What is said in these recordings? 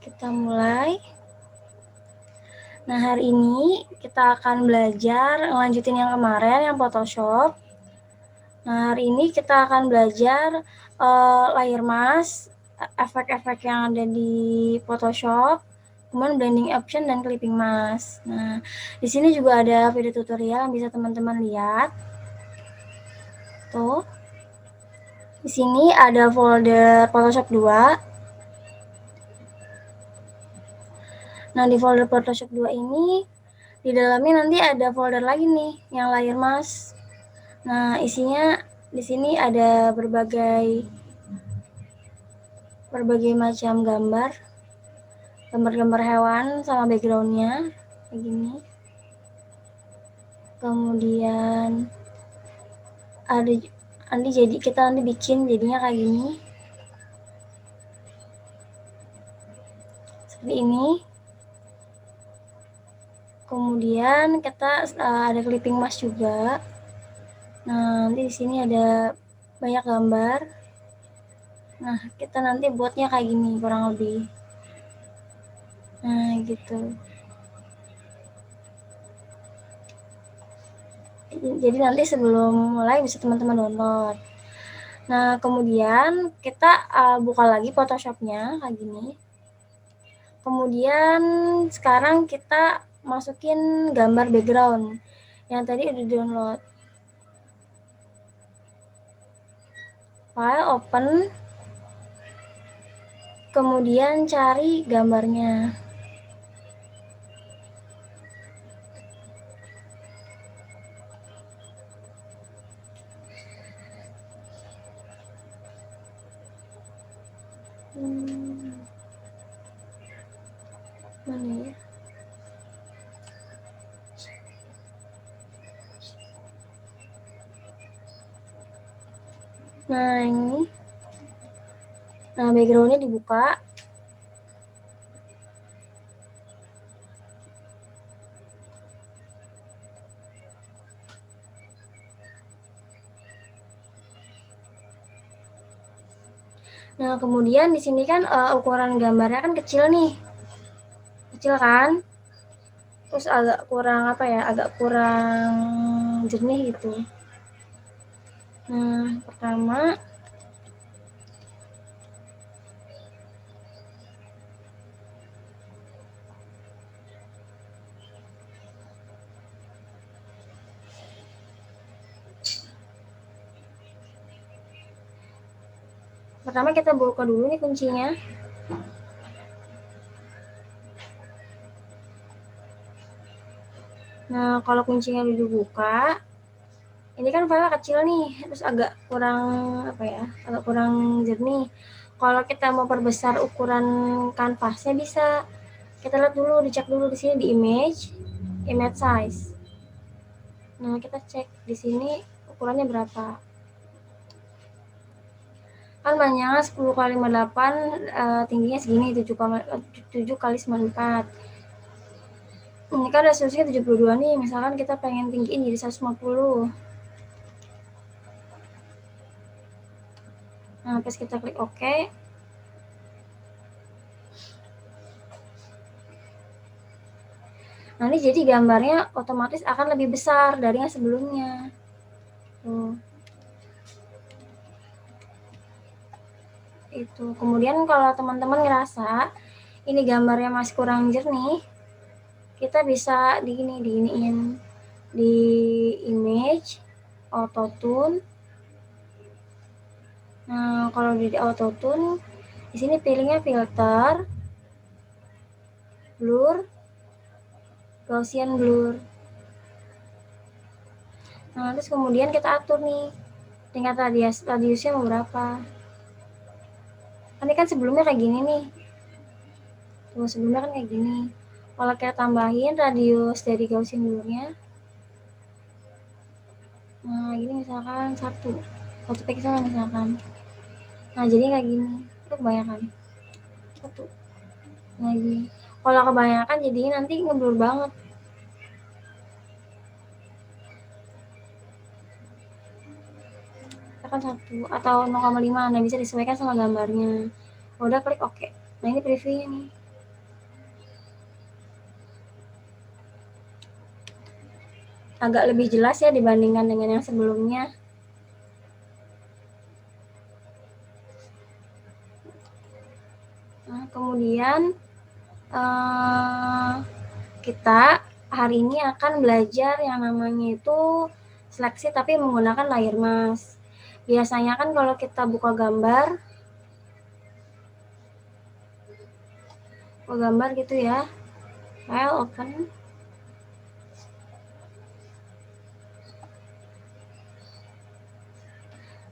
Kita mulai. Nah, hari ini kita akan belajar ngelanjutin yang kemarin, yang Photoshop. Nah, hari ini kita akan belajar layer mask, efek-efek yang ada di Photoshop, kemudian blending option dan clipping mask. Nah, di sini juga ada video tutorial yang bisa teman-teman lihat. Tuh. Di sini ada folder Photoshop 2. Nah, di folder Photoshop 2 ini di dalamnya nanti ada folder lagi nih yang layer mask. Nah, isinya di sini ada berbagai macam gambar hewan sama backgroundnya kayak gini. Kemudian ada kita nanti bikin jadinya kayak gini, seperti ini. Kemudian kita ada clipping mask juga. Nah, nanti di sini ada banyak gambar. Nah, kita nanti buatnya kayak gini kurang lebih. Nah, gitu. Jadi nanti sebelum mulai bisa teman-teman download. Nah, kemudian kita buka lagi Photoshop-nya kayak gini. Kemudian sekarang kita masukin gambar background yang tadi udah download. File, open, kemudian cari gambarnya. Mana ya? Nah, ini. Nah, backgroundnya dibuka. Nah, kemudian di sini kan ukuran gambarnya kan kecil nih. Kecil kan? Terus agak kurang agak kurang jernih gitu. Nah, pertama kita buka dulu nih kuncinya. Nah, kalau kuncinya udah dibuka, ini kan file kecil nih, terus agak kurang jernih. Kalau kita mau perbesar ukuran kanvasnya bisa. Kita lihat dulu, dicek dulu di sini di image size. Nah, kita cek di sini ukurannya berapa. Kan panjangnya 10 kali 58, tingginya segini 7 kali 94. Ini kan resolusinya 72 nih, misalkan kita pengen tinggiin jadi 150. Nah, pas kita klik OK. Nanti jadi gambarnya otomatis akan lebih besar dari yang sebelumnya. Tuh. Itu. Kemudian kalau teman-teman ngerasa ini gambarnya masih kurang jernih, kita bisa diiniin di image, auto tune. Nah, kalau di auto tune di sini pilihnya filter, blur, Gaussian blur. Nah, terus kemudian kita atur nih tingkat radiusnya mau berapa. Ini kan sebelumnya kayak gini nih. Tuh, sebelumnya kan kayak gini. Kalau kita tambahin radius dari Gaussian blurnya, nah ini misalkan 1 pixel misalkan. Nah, jadi kayak gini. Itu kebanyakan. 1. Nah, gini. Kalau kebanyakan jadi nanti ngeblur banget. Kan 1 atau 0,5. Nah, bisa disesuaikan sama gambarnya. Udah klik oke. Nah ini previewnya nih. Agak lebih jelas ya dibandingkan dengan yang sebelumnya. Nah, kemudian kita hari ini akan belajar yang namanya itu seleksi tapi menggunakan layer mask. Biasanya kan kalau kita buka gambar gitu ya, file open,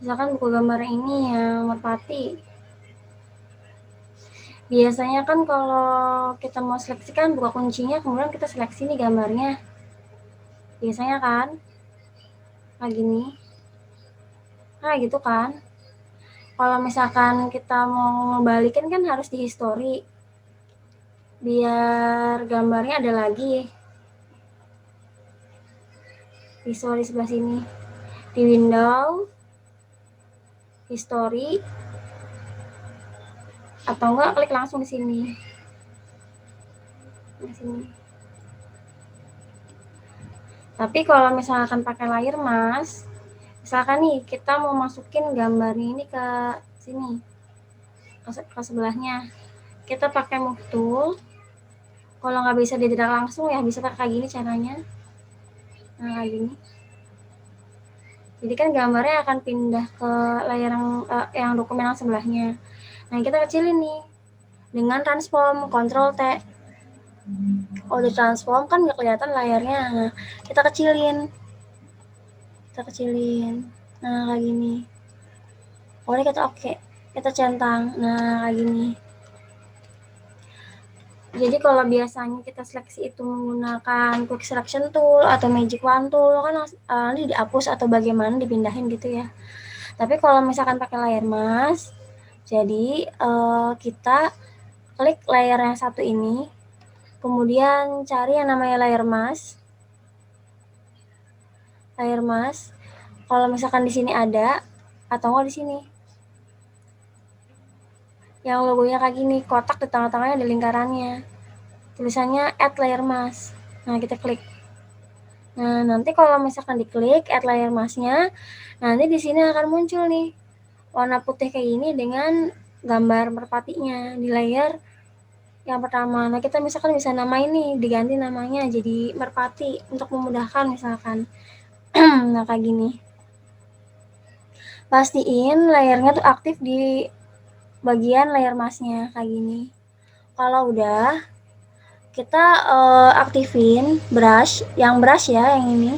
misalkan buku gambar ini yang merpati. Biasanya kan kalau kita mau seleksikan buka kuncinya, kemudian kita seleksi nih gambarnya. Biasanya kan kayak gini. Nah gitu kan. Kalau misalkan kita mau ngebalikin kan harus di history. Biar gambarnya ada lagi. History sebelah sini. Di window, history, atau enggak klik langsung di sini. Di sini. Tapi kalau misalkan pakai layer mask, misalkan nih kita mau masukin gambarnya ini ke sini, ke sebelahnya, kita pakai move tool. Kalau nggak bisa didrag langsung ya bisa pakai kayak gini caranya. Nah kayak gini. Jadi kan gambarnya akan pindah ke layar yang dokumen yang sebelahnya. Nah kita kecilin nih dengan transform Ctrl T. Oh di transform kan nggak kelihatan layarnya. Nah kita kecilin. Nah kayak gini. Pokoknya kita oke. Kita centang. Nah kayak gini. Jadi kalau biasanya kita seleksi itu menggunakan quick selection tool atau magic wand tool kan nanti dihapus atau bagaimana dipindahin gitu ya. Tapi kalau misalkan pakai layer mask, jadi kita klik layer yang satu ini, kemudian cari yang namanya layer mask. Kalau misalkan di sini ada atau nggak di sini, yang logonya kayak gini, kotak di tengah-tengahnya ada lingkarannya, tulisannya add layer mask. Nah kita klik. Nah nanti kalau misalkan diklik add layer masknya, nanti di sini akan muncul nih warna putih kayak gini dengan gambar merpatinya di layer yang pertama. Nah kita misalkan bisa namain nih, diganti namanya jadi merpati untuk memudahkan misalkan. Nah kayak gini. Pastiin layernya tuh aktif di bagian layer masknya kayak gini. Kalau udah, kita aktifin brush ya, yang ini.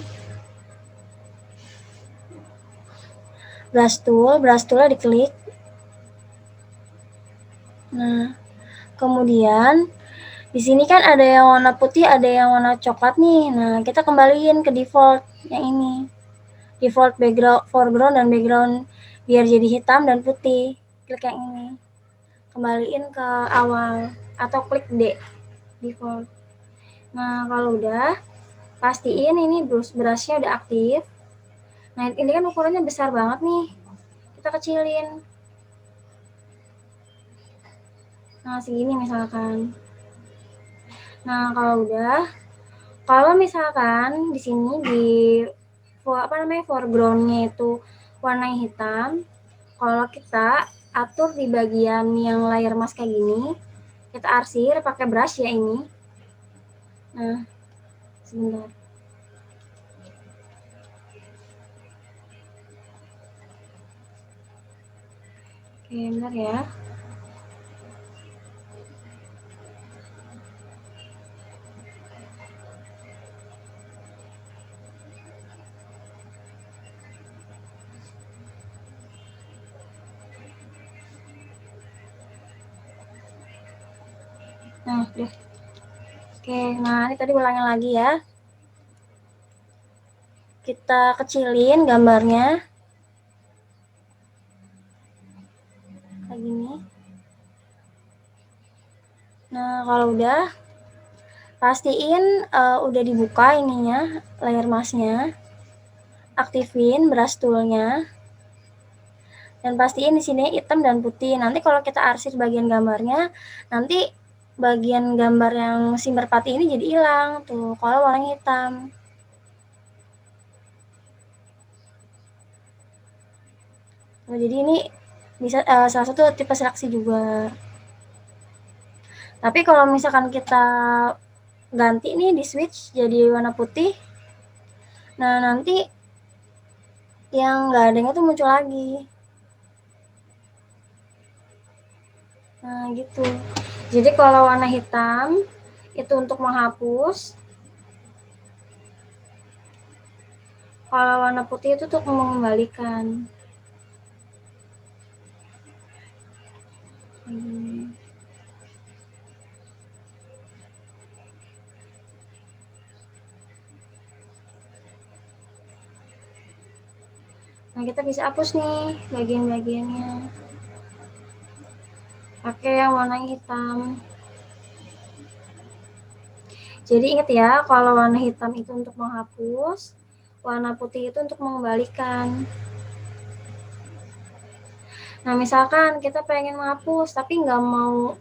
Brush toolnya diklik. Nah, kemudian di sini kan ada yang warna putih, ada yang warna coklat nih. Nah, kita kembaliin ke default yang ini. Default background, foreground dan background biar jadi hitam dan putih. Klik yang ini. Kembaliin ke awal atau klik D, default. Nah, kalau udah, pastiin ini brushnya udah aktif. Nah, ini kan ukurannya besar banget nih. Kita kecilin. Nah, segini misalkan. Nah, kalau misalkan di sini di foregroundnya itu warna hitam, kalau kita atur di bagian yang layer mask kayak gini, kita arsir pakai brush ya ini. Nah, sebentar. Oke, bentar ya. Nah, udah. Oke, nah ini tadi ulangin lagi ya. Kita kecilin gambarnya. Kayak gini. Nah, kalau udah, pastiin udah dibuka ininya, layer masknya. Aktifin brush toolnya. Dan pastiin di sini hitam dan putih. Nanti kalau kita arsir bagian gambarnya, nanti bagian gambar yang si merpati ini jadi hilang tuh kalau warnanya hitam. Nah, jadi ini bisa salah satu tipe seleksi juga. Tapi kalau misalkan kita ganti nih di switch jadi warna putih, nah nanti yang nggak adanya tuh muncul lagi. Nah gitu. Jadi kalau warna hitam itu untuk menghapus, kalau warna putih itu untuk mengembalikan. Nah kita bisa hapus nih bagian-bagiannya pakai yang warna hitam. Jadi ingat ya, kalau warna hitam itu untuk menghapus, warna putih itu untuk mengembalikan. Nah misalkan kita pengen menghapus tapi nggak mau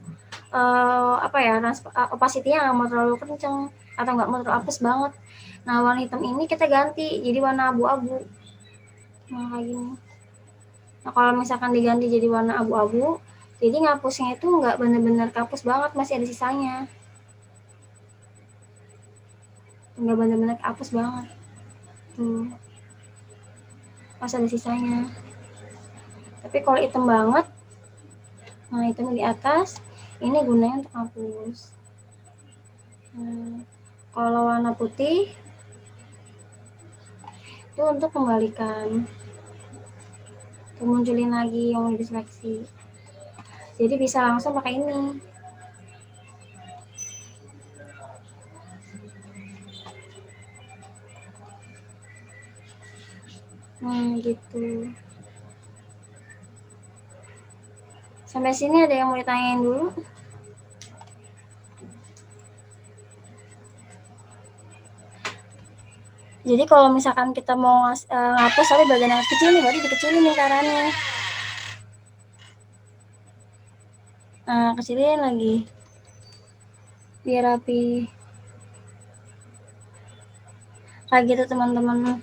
opacity-nya nggak mau terlalu kenceng atau nggak mau terlalu hapus banget. Nah warna hitam ini kita ganti jadi warna abu-abu. Nah kayak gini. Nah kalau misalkan diganti jadi warna abu-abu, jadi ngapusnya itu nggak bener-bener kapus banget, masih ada sisanya. Nggak bener-bener kapus banget. Tuh, masih ada sisanya. Tapi kalau hitam banget, nah hitam di atas, ini gunanya untuk hapus. Nah, kalau warna putih, itu untuk kembalikan. Untuk munculin lagi yang mau diseleksi. Jadi bisa langsung pakai ini. Gitu. Sampai sini ada yang mau ditanyain dulu? Jadi kalau misalkan kita mau ngapus tapi bagian yang kecil nih, berarti dikecilin lingkarannya. Nah, kecilin lagi. Biar rapi. Kayak gitu teman-teman.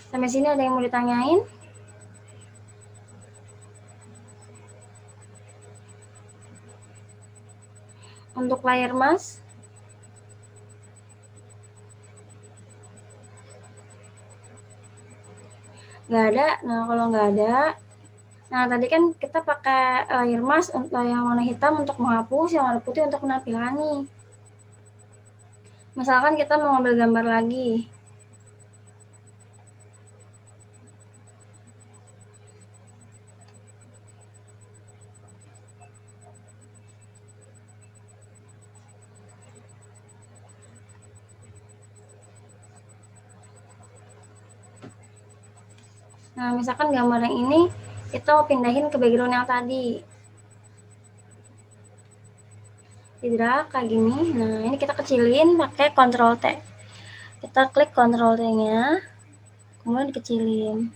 Sampai sini ada yang mau ditanyain? Untuk layar mas? Nggak ada. Nah, kalau nggak ada, nah tadi kan kita pakai layar mas untuk yang warna hitam untuk menghapus, yang warna putih untuk penampilan nih. Misalkan kita mau ngambil gambar lagi. Nah, misalkan gambar yang ini kita mau pindahin ke background yang tadi. Di drag kayak gini. Nah, ini kita kecilin pakai Ctrl T. Kita klik Ctrl T-nya, kemudian dikecilin.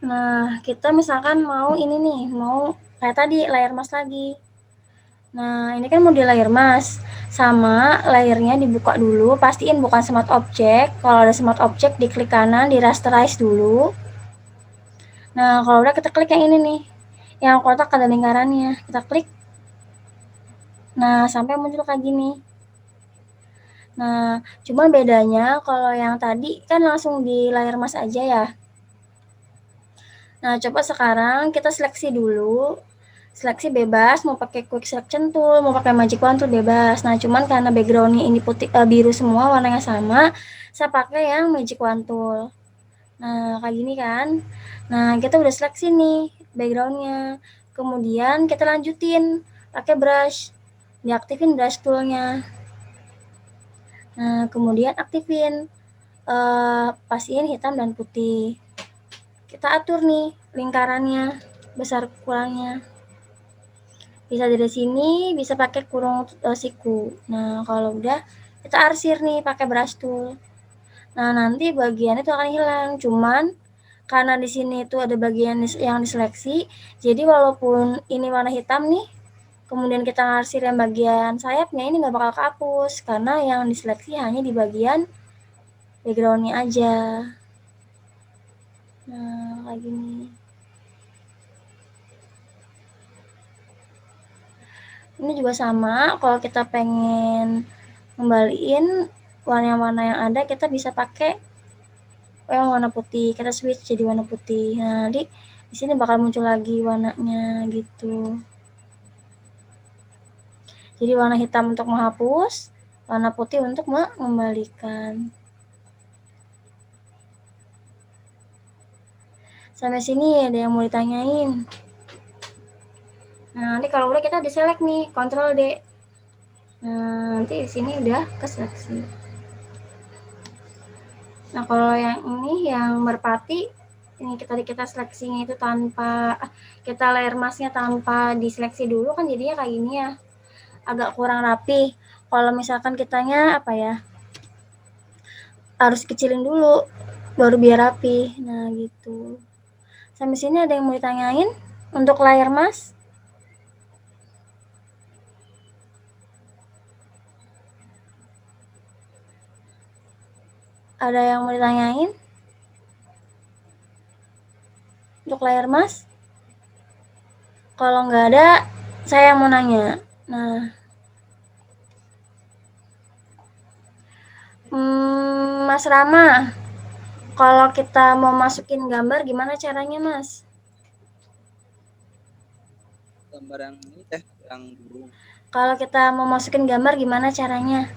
Nah, kita misalkan mau ini nih, mau kayak tadi layar mas lagi. Nah, ini kan mau di layar mas, sama layernya dibuka dulu, pastiin bukan smart object. Kalau ada smart object, diklik kanan, di rasterize dulu. Nah, kalau udah kita klik yang ini nih, yang kotak ada lingkarannya, kita klik. Nah, sampai muncul kayak gini. Nah, cuma bedanya kalau yang tadi kan langsung di layar mas aja ya. Nah, coba sekarang kita seleksi dulu. Seleksi bebas, mau pakai quick selection tool, mau pakai magic wand tool bebas. Nah, cuman karena backgroundnya ini putih biru semua, warnanya sama, saya pakai yang magic wand tool. Nah, kayak gini kan. Nah, kita udah seleksi nih backgroundnya. Kemudian kita lanjutin pakai brush. Diaktifin brush toolnya. Nah, kemudian aktifin pastiin hitam dan putih. kita atur nih lingkarannya, besar kurangnya. Bisa dari sini, bisa pakai kurung siku. Nah, kalau udah kita arsir nih pakai brush tool. Nah, nanti bagian itu akan hilang. Cuman karena di sini itu ada bagian yang diseleksi, jadi walaupun ini warna hitam nih, kemudian kita ngarsir yang bagian sayapnya, ini nggak bakal kehapus karena yang diseleksi hanya di bagian backgroundnya aja. Nah, kayak gini. Ini juga sama, kalau kita pengen ngembaliin warna-warna yang ada, kita bisa pakai yang warna putih, kita switch jadi warna putih. Nah, nanti di sini bakal muncul lagi warnanya gitu. Jadi warna hitam untuk menghapus, warna putih untuk mengembalikan. Sampai sini ada yang mau ditanyain? Nah, nanti kalau udah kita deselect nih, Ctrl D. Nah, nanti di sini udah keseleksi. Nah, kalau yang ini yang merpati, ini kita seleksinya itu tanpa kita layer masknya tanpa diseleksi dulu kan jadinya kayak gini ya, agak kurang rapi. Kalau misalkan kitanya apa ya, harus kecilin dulu baru biar rapi. Nah gitu. Sampai sini ada yang mau ditanyain untuk layer mask? Ada yang mau ditanyain untuk layer mask? Kalau nggak ada, saya mau nanya. Nah, Mas Rama, kalau kita mau masukin gambar gimana caranya, Mas? Gambar yang ini teh, yang burung. Kalau kita mau masukin gambar gimana caranya?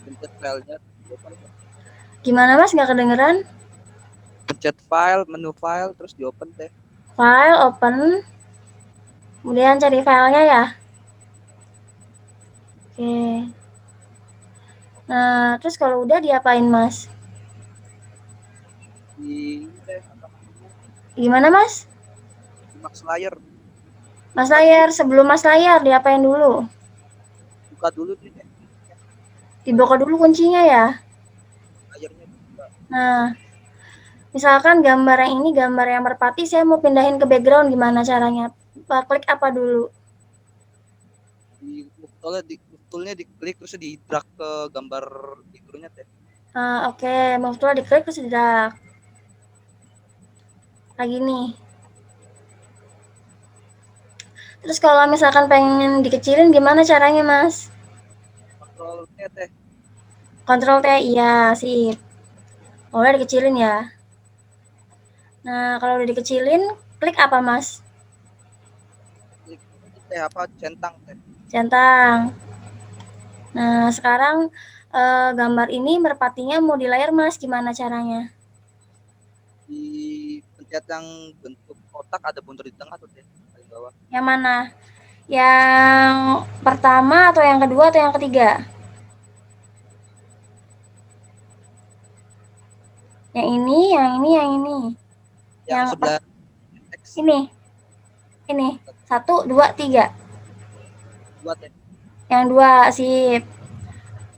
Pencet filenya, open. Gimana, Mas? Nggak kedengeran? Pencet file, menu file, terus di open teh. File, open, kemudian cari filenya ya. Oke. Nah, terus kalau udah diapain, Mas? Di ini teh, apa namanya? Gimana, Mas? Di max layer. Mas Buka dulu, layar, sebelum Mas layar diapain dulu? buka dulu nih teh. Dibuka dulu kuncinya ya. Layernya dibuka. Nah, misalkan gambar yang ini gambar yang merpati, saya mau pindahin ke background gimana caranya? Klik apa dulu? Di move toolnya diklik terus di drag ke gambar figurnya teh. Oke, move tool diklik terus di drag. Lagi nih. Terus kalau misalkan pengen dikecilin gimana caranya, Mas? Kontrol T teh. Ctrl T, iya, sip. Udah dikecilin ya. Nah, kalau udah dikecilin, klik apa, Mas? Klik ini teh apa? Centang teh. Centang. Nah, sekarang gambar ini merpatinya mau di layar, Mas. Gimana caranya? Di pencet yang bentuk kotak ada buntut di tengah tuh teh, paling bawah. Yang mana? Yang pertama atau yang kedua atau yang ketiga? Yang ini, yang ini, yang ini. Yang Yang sebelah X ini, ini. Satu, dua, tiga. dua teh. Yang dua, sip.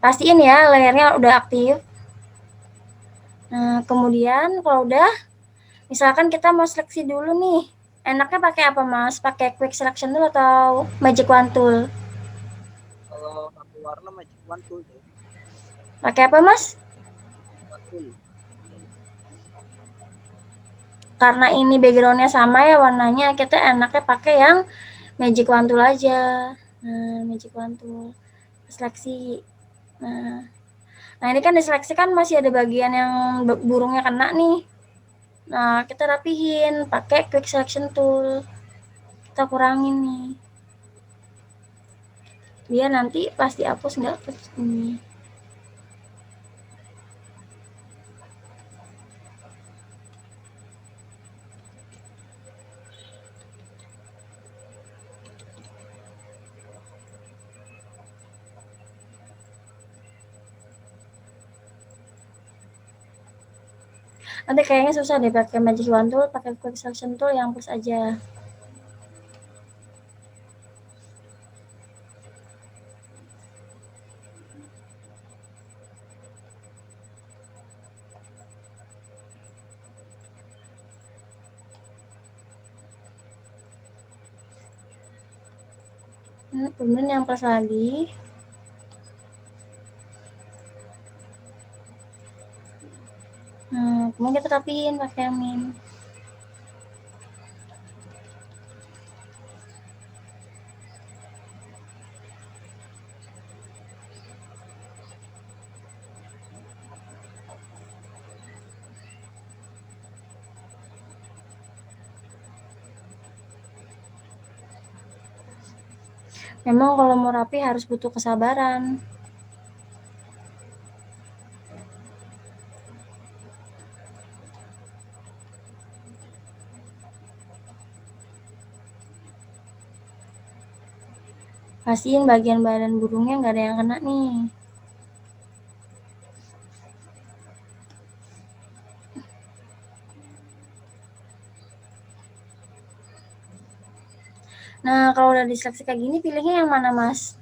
Pastiin ya layarnya udah aktif. Nah, kemudian kalau udah, misalkan kita mau seleksi dulu nih. Enaknya pakai apa, Mas? Pakai quick selection tool atau magic wand tool? Kalau satu warna magic wand tool teh. Pakai apa, Mas? Wand tool. Karena ini backgroundnya sama ya warnanya, kita enaknya pakai yang magic wand tool aja. Nah, magic wand tool. Seleksi. Nah, ini kan diseleksi kan masih ada bagian yang burungnya kena nih. Nah, kita rapihin pakai quick selection tool. Kita kurangin nih. Dia nanti pasti hapus nggak ini. Nanti kayaknya susah deh pakai magic wand tool, pakai quick selection tool yang plus aja. Kemudian yang plus lagi. Kemudian kita rapiin pakai min. Memang kalau mau rapi harus butuh kesabaran. Pastiin bagian badan burungnya nggak ada yang kena nih. Nah, kalau udah diseleksi kayak gini, pilihnya yang mana, Mas?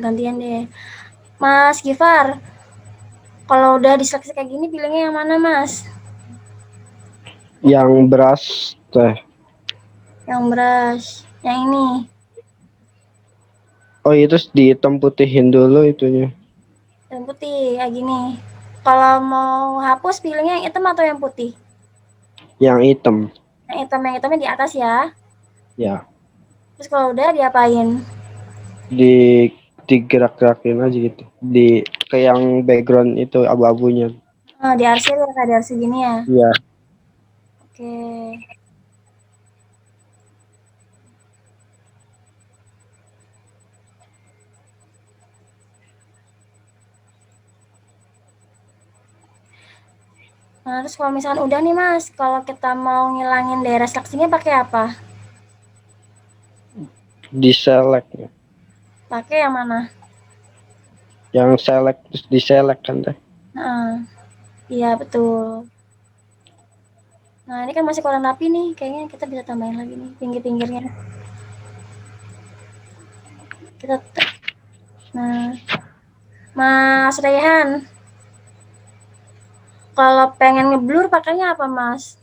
Gantian deh. Mas Gifar, kalau udah diseleksi kayak gini, pilihnya yang mana, Mas? Yang beras teh. Yang brush. Yang ini. Oh itu dihitam putihin dulu itunya. Yang putih, kayak gini. Kalau mau hapus, pilihnya yang hitam atau yang putih? Yang hitam. Yang hitamnya di atas ya. Ya. Terus kalau udah diapain? Digerak-gerakin aja gitu. Kayak yang background itu abu-abunya. Diarsir ya, kayak diarsir gini ya. Iya. Oke. Nah, terus kalau misalkan udah nih Mas, kalau kita mau ngilangin daerah seleksinya pakai apa? Diselect ya. Pakai yang mana? Yang select terus diselect kan teh. Iya betul. Nah ini kan masih kurang rapi nih, kayaknya kita bisa tambahin lagi nih pinggir-pinggirnya. Nah, Mas Rehan, kalau pengen ngeblur pakainya apa Mas?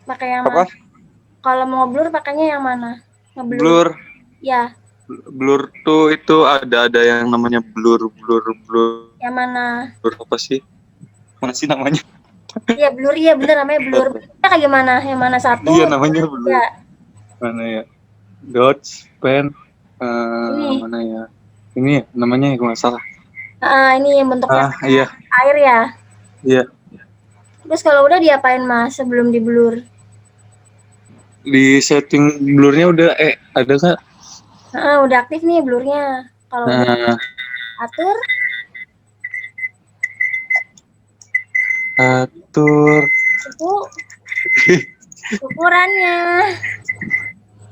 Pakai yang Apa? mana? Kalau mau ngeblur pakainya yang mana? Ngeblur. Blur. Ya. Blur tuh itu ada yang namanya blur. Yang mana? Blur apa sih? Mana sih namanya? Iya blur, iya bener namanya blur. Kayak gimana? Yang mana satu? Iya namanya blur. Ya. Mana ya? Dots, pen, Ini. mana ya? Ini namanya kalau nggak salah. Ini yang bentuknya Iya. air ya. Iya. Terus kalau udah diapain Mas sebelum di blur? Di setting blurnya udah ada nggak? Udah aktif nih blurnya. Kalau udah atur suku ukurannya.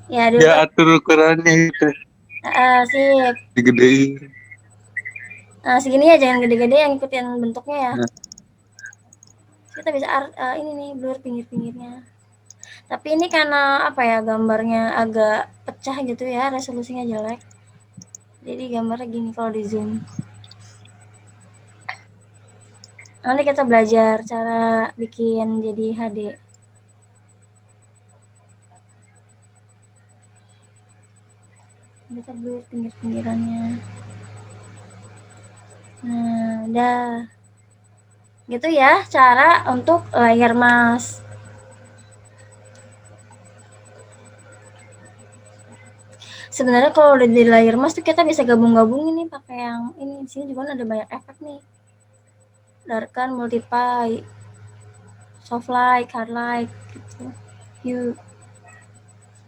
Ya dulu. Ya atur ukurannya itu. Sip. Digedein. Segini ya, jangan gede-gede, yang ikutin bentuknya ya. Nah. Kita bisa ini nih blur pinggir-pinggirnya. Tapi ini karena apa ya, gambarnya agak pecah gitu ya, resolusinya jelek. Jadi gambarnya gini kalau di zoom. Nanti kita belajar cara bikin jadi HD. Kita blur pinggir-pinggirannya. Nah, udah. Gitu ya cara untuk layer mask. Sebenarnya kalau udah di layer mask tuh kita bisa gabung-gabungin nih pakai yang ini. Di sini juga ada banyak efek nih. Darken, multiply, soft light, hard light gitu. Yuk.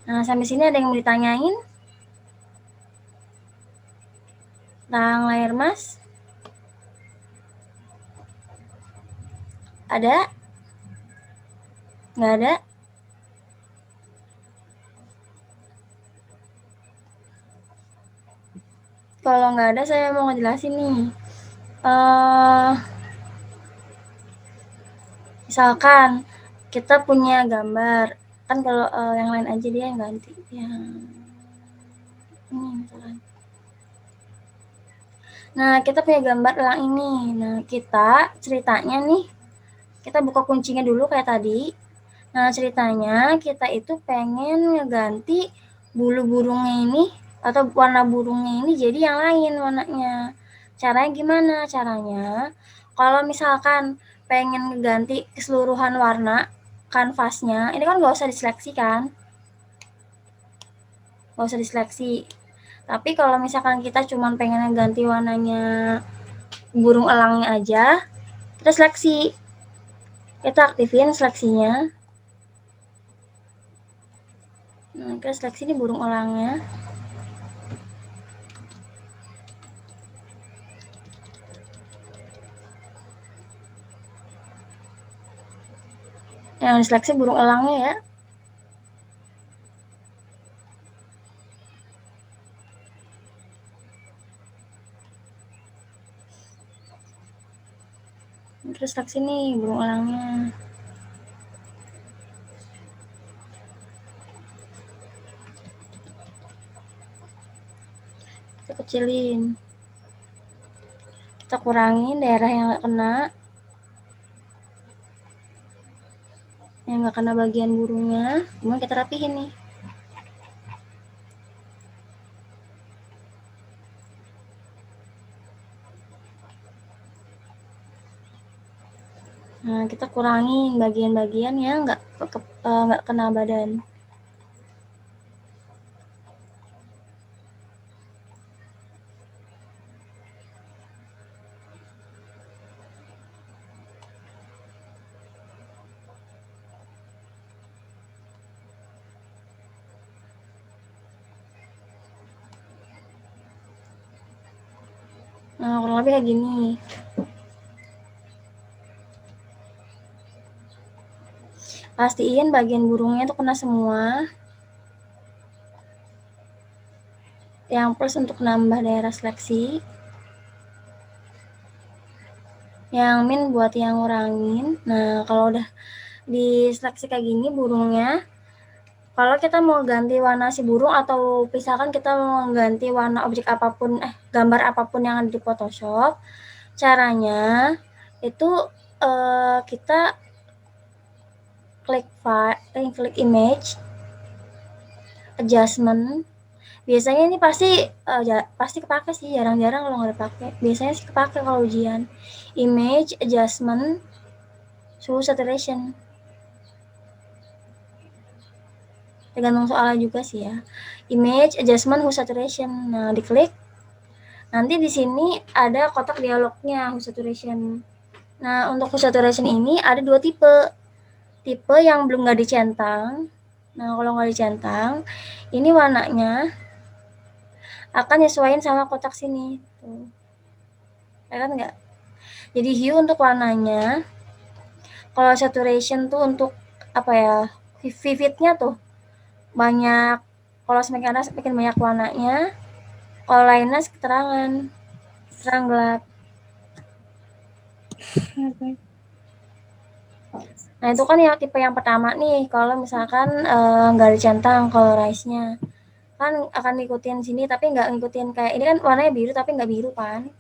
Nah, sampai sini ada yang mau ditanyain? Tentang layer mask? Ada? Nggak ada? Kalau nggak ada, saya mau ngejelasin nih. Uh, Misalkan kita punya gambar, kan kalau yang lain aja dia yang ganti. Yang ini misalkan. Nah, kita punya gambar elang ini. Nah, kita ceritanya nih, kita buka kuncinya dulu kayak tadi. Nah, ceritanya kita itu pengen ngeganti bulu burungnya ini atau warna burungnya ini jadi yang lain warnanya. Caranya gimana? Caranya kalau misalkan pengen ngeganti keseluruhan warna kanvasnya, ini kan nggak usah diseleksi kan? Nggak usah diseleksi. Tapi kalau misalkan kita cuma pengen ngeganti warnanya burung elangnya aja, kita seleksi. Kita aktifin seleksinya. Nah, kita seleksi di burung elangnya. Yang diseleksi burung elangnya ya. Terus seleksi nih burung elangnya. Kita kecilin. Kita kurangin daerah yang nggak kena. Yang nggak kena bagian burungnya. Kemudian kita rapihin nih. Nah, kita kurangin bagian-bagian yang nggak kena badan. Nah, kurang lebih kayak gini. Pastiin bagian burungnya itu kena semua. Yang plus untuk nambah daerah seleksi. Yang min buat yang ngurangin. Nah, kalau udah diseleksi kayak gini burungnya, kalau kita mau ganti warna si burung atau misalkan kita mau ganti warna objek apapun, gambar apapun yang ada di Photoshop, caranya itu kita klik klik image, adjustment. Biasanya ini pasti kepake sih, jarang-jarang kalau nggak dipakai. Biasanya sih kepake kalau ujian. Image, adjustment, suhu saturation. Tergantung soalnya juga sih ya. Image, adjustment, hue saturation. Nah, diklik. Nanti di sini ada kotak dialognya, hue saturation. Nah, untuk hue saturation ini ada 2 tipe. Tipe yang belum nggak dicentang. Nah, kalau nggak dicentang, ini warnanya akan nyesuaiin sama kotak sini. Tuh. Ya kan nggak? Jadi hue untuk warnanya. Kalau saturation tuh untuk apa ya? Vividnya tuh banyak. Kalau semakin atas semakin banyak warnanya. Kalau lainnya keterangan terang gelap. Nah, itu kan yang tipe yang pertama nih. Kalau misalkan nggak dicentang colorize-nya, kan akan ngikutin sini tapi nggak ngikutin kayak ini kan warnanya biru tapi nggak biru kan.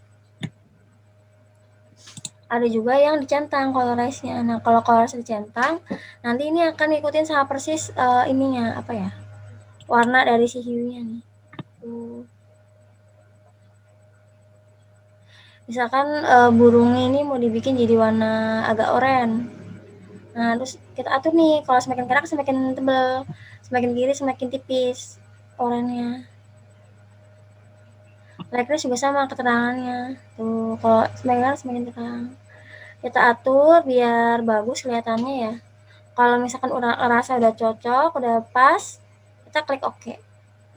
Ada juga yang dicentang colorize-nya. Nah, kalau colorize dicentang, nanti ini akan ngikutin sama persis ininya apa ya? Warna dari si hue-nya nih. Tuh. Misalkan burungnya ini mau dibikin jadi warna agak oranye. Nah, terus kita atur nih, kalau semakin kerak semakin tebal, semakin kiri semakin tipis oranye. Lightness juga sama keterangannya. Tuh, kalau semakin kerak semakin terang. Kita atur biar bagus kelihatannya ya. Kalau misalkan udah rasa udah cocok, udah pas, kita klik OK.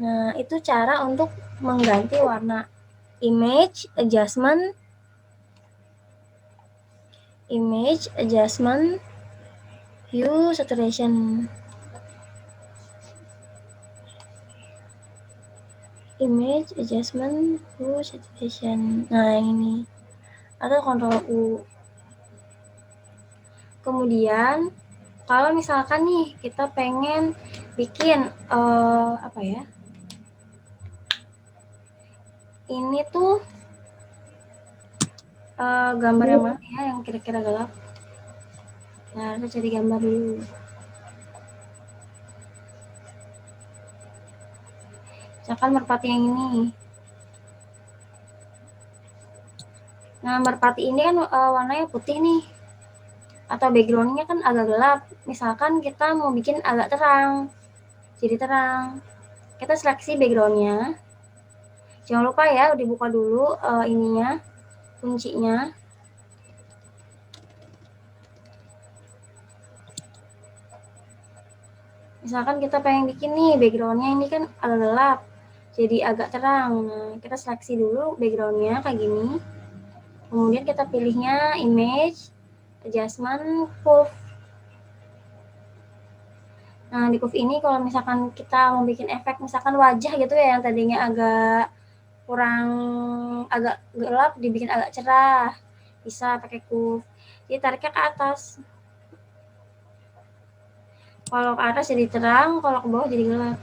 Nah, itu cara untuk mengganti warna. Image, adjustment, hue, saturation. image adjustment to saturation. Nah ini, atau Ctrl U. Kemudian kalau misalkan nih kita pengen bikin apa ya, ini tuh gambar yang mana ya yang kira-kira gelap. Nah, kita cari gambar dulu. Misalkan merpati yang ini. Nah, merpati ini kan warnanya putih nih. Atau backgroundnya kan agak gelap. Misalkan kita mau bikin agak terang. Jadi terang. Kita seleksi backgroundnya. Jangan lupa ya, dibuka dulu ininya, kuncinya. Misalkan kita pengen bikin nih backgroundnya ini kan agak gelap, jadi agak terang. Nah, kita seleksi dulu backgroundnya kayak gini. Kemudian kita pilihnya image, adjustment, curve. Nah, di curve ini kalau misalkan kita mau bikin efek misalkan wajah gitu ya yang tadinya agak kurang, agak gelap dibikin agak cerah, bisa pakai curve. Jadi tariknya ke atas. Kalau ke atas jadi terang, kalau ke bawah jadi gelap.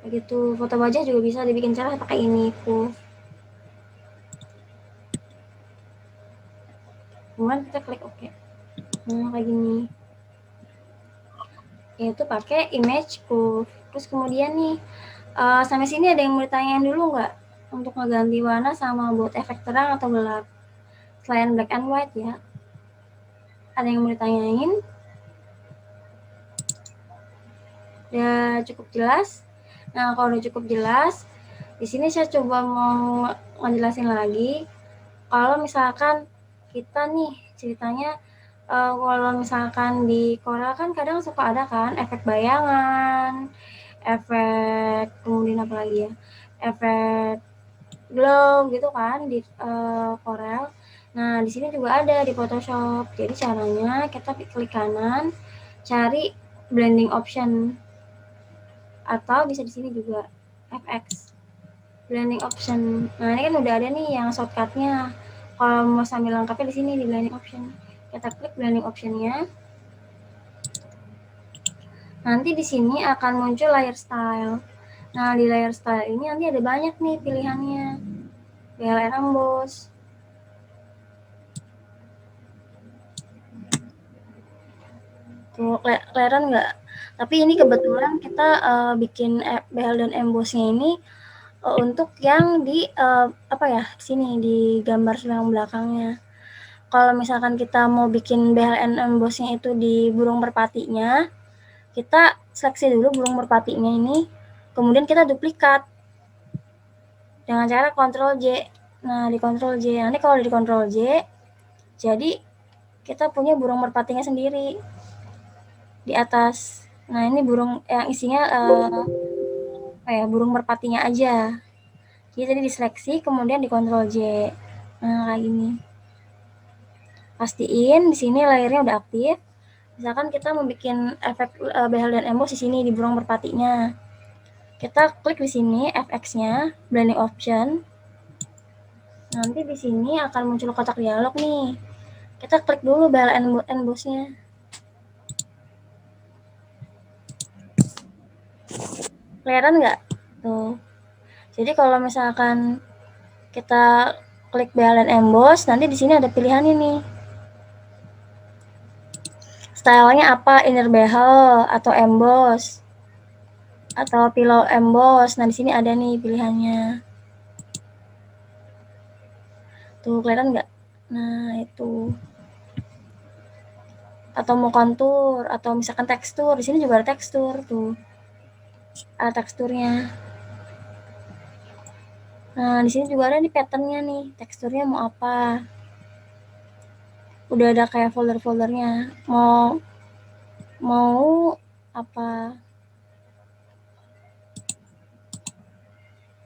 Begitu foto wajah juga bisa dibikin cerah pakai ini curve. Kemudian kita klik OK. Nah, kayak gini. Yaitu pakai image curve. Terus kemudian nih, sampai sini ada yang mau ditanyain dulu nggak? Untuk ngeganti warna sama buat efek terang atau gelap. Selain black and white ya. Ada yang mau ditanyain? Udah cukup jelas? Nah, kalau udah cukup jelas, di sini saya coba mau ngejelasin lagi. Kalau misalkan kita nih ceritanya, kalau misalkan di Corel kan kadang suka ada kan efek bayangan, efek kemudian apa lagi ya, efek glow gitu kan di Corel. Nah, di sini juga ada di Photoshop. Jadi caranya kita klik kanan, cari blending option, atau bisa di sini juga FX blending option. Nah, ini kan udah ada nih yang shortcutnya. Kalau mau sambil lengkapnya di sini di blending option. Kita klik blending optionnya. Nanti di sini akan muncul layer style. Nah, di layer style ini nanti ada banyak nih pilihannya. BLR emboss. Tuh, kelihatan nggak? Tapi ini kebetulan kita bikin BL dan embossnya ini untuk yang di apa ya, sini di gambar yang belakangnya. Kalau misalkan kita mau bikin BLN embossnya itu di burung merpatinya, kita seleksi dulu burung merpatinya ini, kemudian kita duplikat dengan cara Ctrl J. Nah, di Ctrl J. Nanti kalau di Ctrl J, jadi kita punya burung merpatinya sendiri di atas. Nah, ini burung yang isinya burung merpatinya aja. Jadi tadi diseleksi, kemudian di Ctrl J. Nah, kayak gini. Pastiin di sini layernya udah aktif. Misalkan kita mau bikin efek behel dan emboss di sini di burung merpatinya. Kita klik di sini FX-nya, blending option. Nanti di sini akan muncul kotak dialog nih. Kita klik dulu behel emboss-nya. Kelihatan nggak? Tuh. Jadi kalau misalkan kita klik behel dan emboss, nanti di sini ada pilihan ini. Stylenya apa? Inner behel atau emboss atau pillow emboss. Nah, di sini ada nih pilihannya. Tuh, kelihatan nggak? Nah, itu. Atau mau kontur, atau misalkan tekstur. Di sini juga ada tekstur, tuh. Ada teksturnya. Nah, di sini juga ada nih patternnya nih. Teksturnya mau apa. Udah ada kayak folder-foldernya. Mau apa.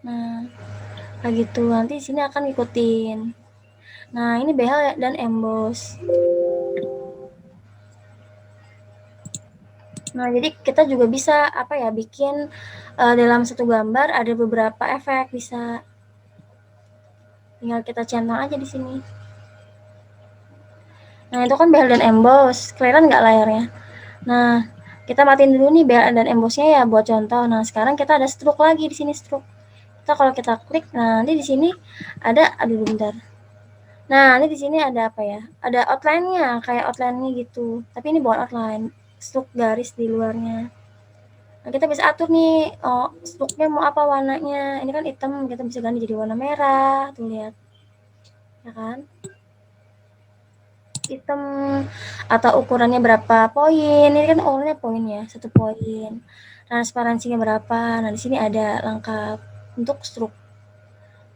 Nah, kayak gitu. Nanti di sini akan ngikutin. Nah, ini behel dan emboss. Nah, jadi kita juga bisa bikin dalam satu gambar ada beberapa efek bisa. Tinggal kita centang aja di sini. Nah, itu kan bevel dan emboss. Kelihatan nggak layarnya? Nah, kita matiin dulu nih bevel dan embossnya ya buat contoh. Nah, sekarang kita ada stroke lagi di sini stroke. Kalau kita klik, nah nanti di sini ada, aduh bentar. Nah, ini di sini ada apa ya? Ada outline-nya, kayak outline-nya gitu. Tapi ini bukan outline, stroke garis di luarnya. Nah, kita bisa atur nih, stroke-nya mau apa warnanya. Ini kan hitam, kita bisa ganti jadi warna merah. Tuh lihat, ya kan? Hitam atau ukurannya berapa poin. Ini kan awalnya poin ya, 1 poin. Transparansinya berapa. Nah, di sini ada lengkap untuk stroke.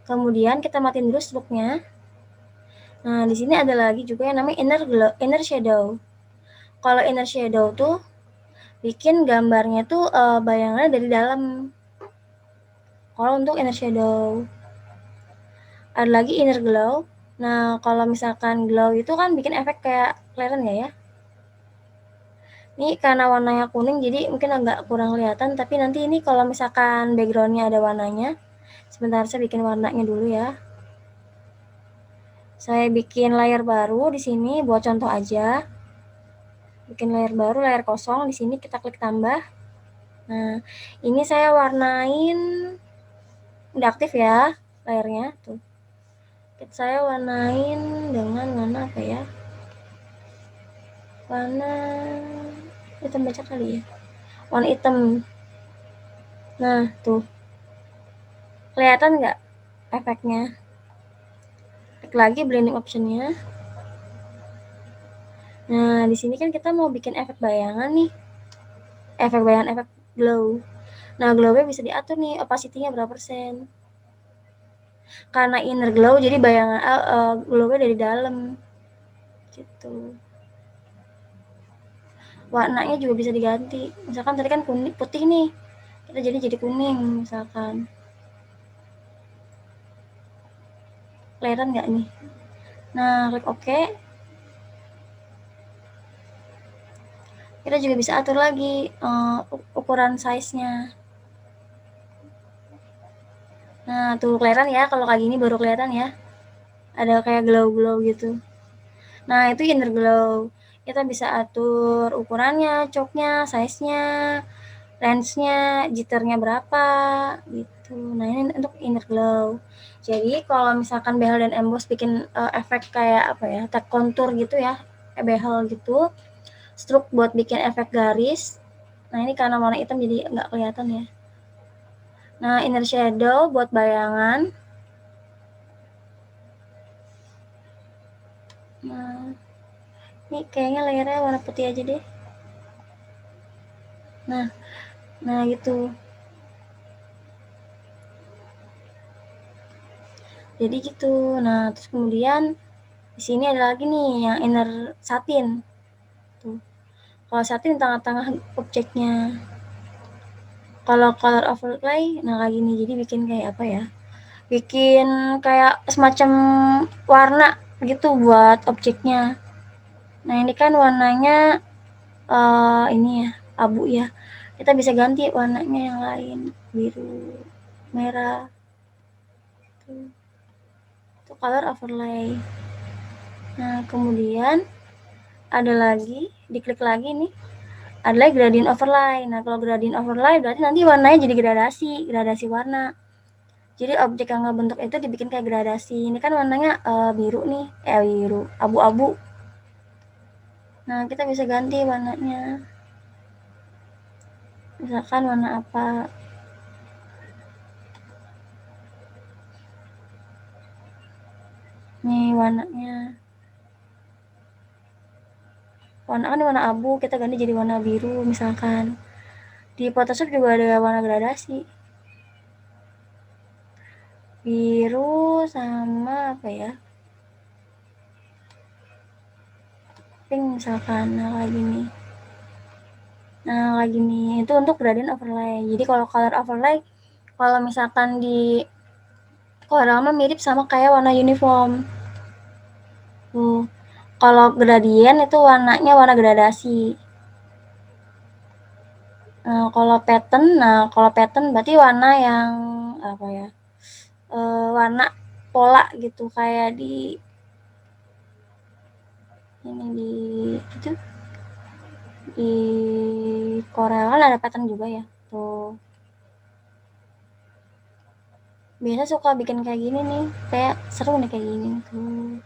Kemudian kita matiin dulu stroke-nya. Nah, di sini ada lagi juga yang namanya inner shadow. Kalau inner shadow tuh bikin gambarnya tuh bayangannya dari dalam. Kalau untuk inner shadow. Ada lagi inner glow. Nah, kalau misalkan glow itu kan bikin efek kayak kelihatan nggak ya? Ini karena warnanya kuning jadi mungkin agak kurang kelihatan, tapi nanti ini kalau misalkan backgroundnya ada warnanya, sebentar saya bikin warnanya dulu ya. Saya bikin layar baru di sini buat contoh aja. Bikin layar baru, layar kosong. Di sini kita klik tambah. Nah, ini saya warnain udah aktif ya layarnya tuh. Saya warnain dengan warna apa ya? Warna hitam baca kali ya. Warna hitam. Nah, tuh. Kelihatan nggak efeknya? Klik lagi blending optionnya. Nah, di sini kan kita mau bikin efek bayangan nih. Efek bayangan, efek glow. Nah, glow-nya bisa diatur nih, opacity-nya berapa persen. Karena inner glow, jadi bayangan glow-nya dari dalam. Gitu. Warnanya juga bisa diganti. Misalkan tadi kan kuning, putih nih. Kita jadi kuning misalkan. Kelihatan nggak nih? Nah, klik OK. Kita juga bisa atur lagi ukuran size-nya. Nah, tuh kelihatan ya, kalau kayak gini baru kelihatan ya. Ada kayak glow-glow gitu. Nah, itu inner glow. Kita bisa atur ukurannya, choke-nya, size-nya, range-nya, jitter-nya berapa gitu. Nah, ini untuk inner glow. Jadi, kalau misalkan bevel dan emboss bikin efek kayak apa ya, tag contour gitu ya, bevel gitu. Stroke buat bikin efek garis. Nah, ini karena warna hitam jadi nggak kelihatan ya. Nah, inner shadow buat bayangan. Nah, ini kayaknya layarnya warna putih aja deh. Nah gitu. Jadi gitu. Nah, terus kemudian di sini ada lagi nih yang inner satin. Tuh. Kalau satin tengah-tengah objeknya. Kalau color overlay, nah kayak gini. Jadi bikin kayak apa ya? Bikin kayak semacam warna gitu buat objeknya. Nah, ini kan warnanya ini ya, abu ya. Kita bisa ganti warnanya yang lain, biru, merah. Itu color overlay. Nah, kemudian ada lagi, diklik lagi nih, ada lagi gradient overlay. Nah, kalau gradient overlay berarti nanti warnanya jadi gradasi warna. Jadi objek yang ngebentuk itu dibikin kayak gradasi. Ini kan warnanya biru nih, biru, abu-abu. Nah, kita bisa ganti warnanya. Misalkan warna apa? Nih warnanya. Warna kan warna abu, kita ganti jadi warna biru misalkan. Di Photoshop juga ada warna gradasi. Biru sama apa ya? Pink misalkan. Nah, kayak gini. Nah, kayak gini. Itu untuk gradient overlay. Jadi kalau color overlay, kalau misalkan di Corel mah mirip sama kayak warna uniform. Tuh. Kalau gradient itu warnanya warna gradasi. Kalau pattern berarti warna yang apa ya? Warna pola gitu kayak di itu di Corel kan ada pattern juga ya. Tuh. Biasa suka bikin kayak gini nih, kayak seru nih kayak gini tuh.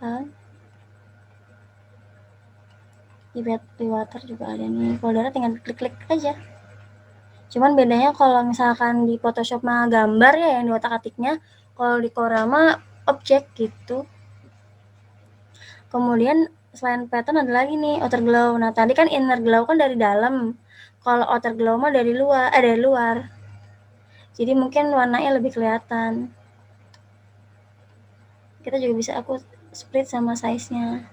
Kan? Di water juga ada nih. Kalau darah tinggal klik-klik aja. Cuman bedanya kalau misalkan di Photoshop mah gambar ya yang di otak-atiknya, kalau di Corel mah objek gitu. Kemudian selain pattern ada lagi nih outer glow. Nah, tadi kan inner glow kan dari dalam. Kalau outer glow mah dari luar. Jadi mungkin warnanya lebih kelihatan. Kita juga bisa aku split sama size-nya.